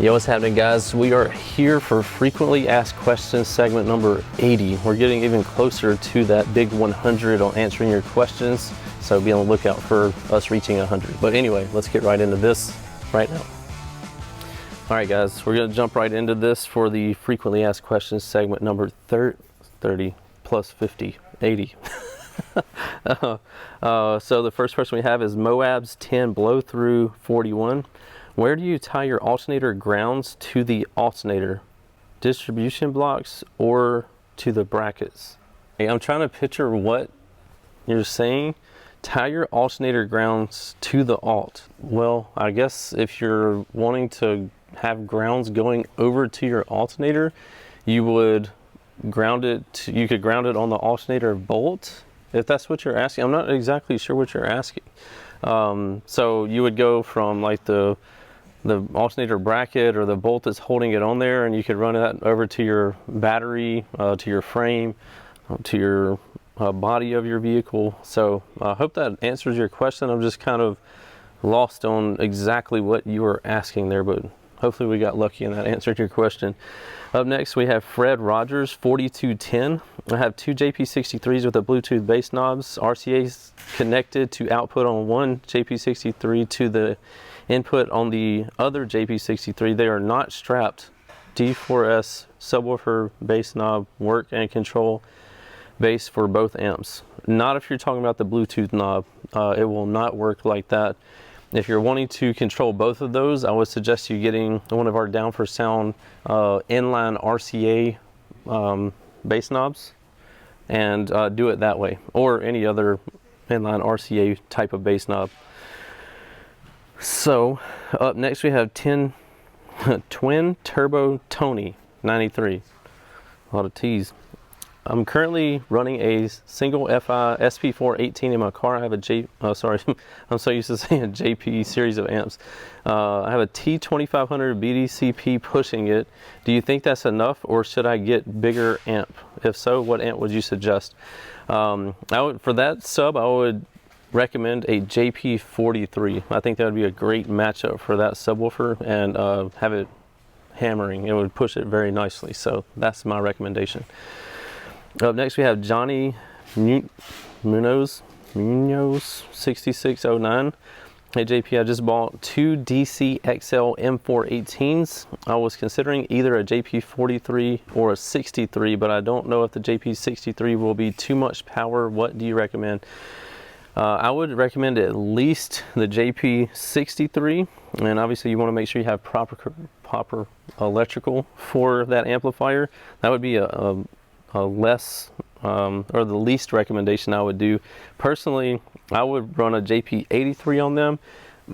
Yo, what's happening, guys? We are here for frequently asked questions segment number 80. We're getting even closer to that big 100 on answering your questions, so be on the lookout for us reaching 100. But anyway, let's get right into this right now. All right, guys, we're going to jump right into this for the frequently asked questions segment number 30 plus 50, 80. So the first question we have is Moab's 10 blow through 41. Where do you tie your alternator grounds to the alternator? Distribution blocks or to the brackets? Hey, I'm trying to picture what you're saying. Tie your alternator grounds to the alt. Well, I guess if you're wanting to have grounds going over to your alternator, you would ground it, you could ground it on the alternator bolt, if that's what you're asking. I'm not exactly sure what you're asking. So you would go from like the alternator bracket or the bolt that's holding it on there, and you could run that over to your battery, to your frame, to your body of your vehicle. So I hope that answers your question. I'm just kind of lost on exactly what you were asking there, but hopefully we got lucky and that answered your question. Up next we have Fred Rogers 4210. I have two JP63s with the Bluetooth bass knobs, RCAs connected to output on one JP63 to the input on the other JP63. They are not strapped. D4S subwoofer bass knob work and control bass for both amps. Not if you're talking about the Bluetooth knob. It will not work like that. If you're wanting to control both of those, I would suggest you getting one of our Down for Sound inline RCA bass knobs and do it that way, or any other inline RCA type of bass knob. So up next we have 10 Twin Turbo Tony 93. A lot of T's. I'm currently running a single FI SP418 in my car. I have a I'm so used to saying JP series of amps. I have a T2500 BDCP pushing it. Do you think that's enough, or should I get bigger amp? If so, what amp would you suggest? For that sub, I would recommend a JP43. I think that would be a great matchup for that subwoofer, and have it hammering. It would push it very nicely. So that's my recommendation. Up next we have Johnny Munoz 6609. Hey JP, I just bought two DC XL M418s. I was considering either a JP43 or a 63, but I don't know if the JP63 will be too much power. What do you recommend? I would recommend at least the JP63, and obviously you want to make sure you have proper electrical for that amplifier. That would be a less or the least recommendation I would do. Personally, I would run a JP83 on them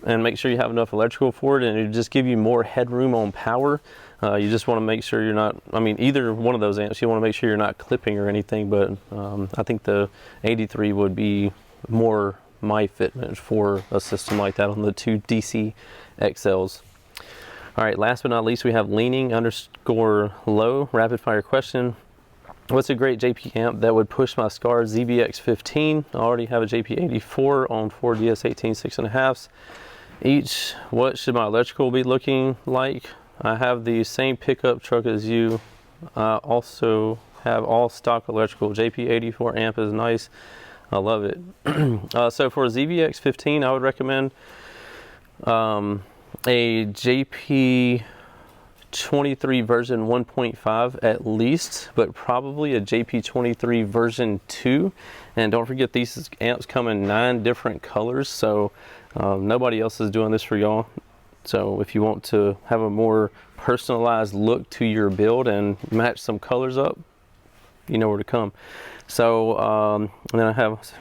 and make sure you have enough electrical for it, and it would just give you more headroom on power. You just want to make sure you're not, either one of those amps, you want to make sure you're not clipping or anything, but I think the 83 would be more my fitment for a system like that on the two DC XLs. All right, last but not least, we have leaning_low rapid fire question. What's a great JP amp that would push my SCAR ZBX15? I already have a JP84 on 4 DS18 6.5s each. What should my electrical be looking like? I have the same pickup truck as you. I also have all stock electrical. JP84 amp is nice. I love it. So for a ZBX15, I would recommend a JP23 version 1.5 at least, but probably a JP23 version 2. And don't forget, these amps come in 9 different colors, so nobody else is doing this for y'all. So if you want to have a more personalized look to your build and match some colors up, you know where to come. So and then I have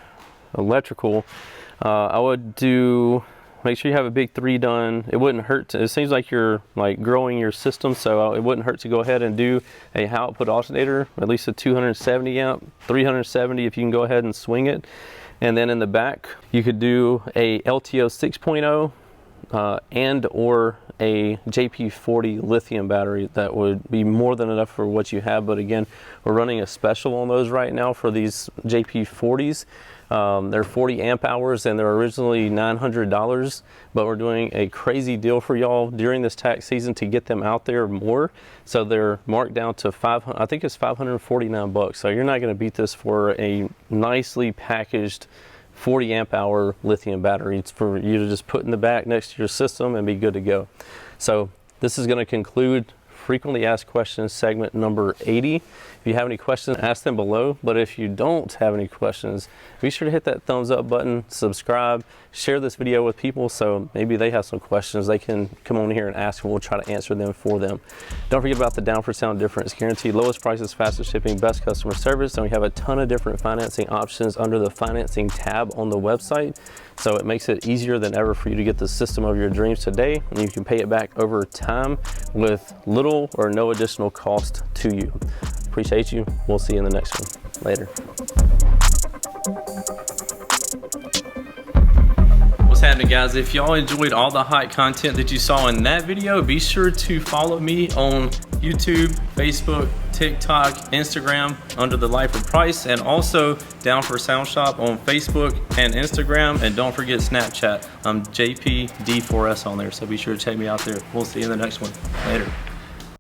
electrical. I would make sure you have a big 3 done. It wouldn't hurt to, it seems like you're like growing your system, so it wouldn't hurt to go ahead and do a high output alternator, at least a 270 amp, 370 if you can go ahead and swing it. And then in the back you could do a LTO 6.0 and or a JP40 lithium battery that would be more than enough for what you have. But again, we're running a special on those right now for these JP40s. They're 40 amp hours and they're originally $900, but we're doing a crazy deal for y'all during this tax season to get them out there more. So they're marked down to I think it's 549 bucks. So you're not going to beat this for a nicely packaged 40 amp hour lithium battery. It's for you to just put in the back next to your system and be good to go. So this is going to conclude frequently asked questions segment number 80. If you have any questions, ask them below. But if you don't have any questions, be sure to hit that thumbs up button, subscribe, share this video with people so maybe they have some questions they can come on here and ask, and we'll try to answer them for them. Don't forget about the Down for Sound difference. Guaranteed lowest prices, fastest shipping, best customer service, and we have a ton of different financing options under the financing tab on the website. So it makes it easier than ever for you to get the system of your dreams today, and you can pay it back over time with little or no additional cost to you. Appreciate you. We'll see you in the next one. Later. What's happening, guys? If y'all enjoyed all the hot content that you saw in that video, be sure to follow me on YouTube, Facebook, TikTok, Instagram under the Life of Price, and also Down for Sound Shop on Facebook and Instagram. And don't forget Snapchat. I'm JPD4S on there, so be sure to check me out there. We'll see you in the next one. Later.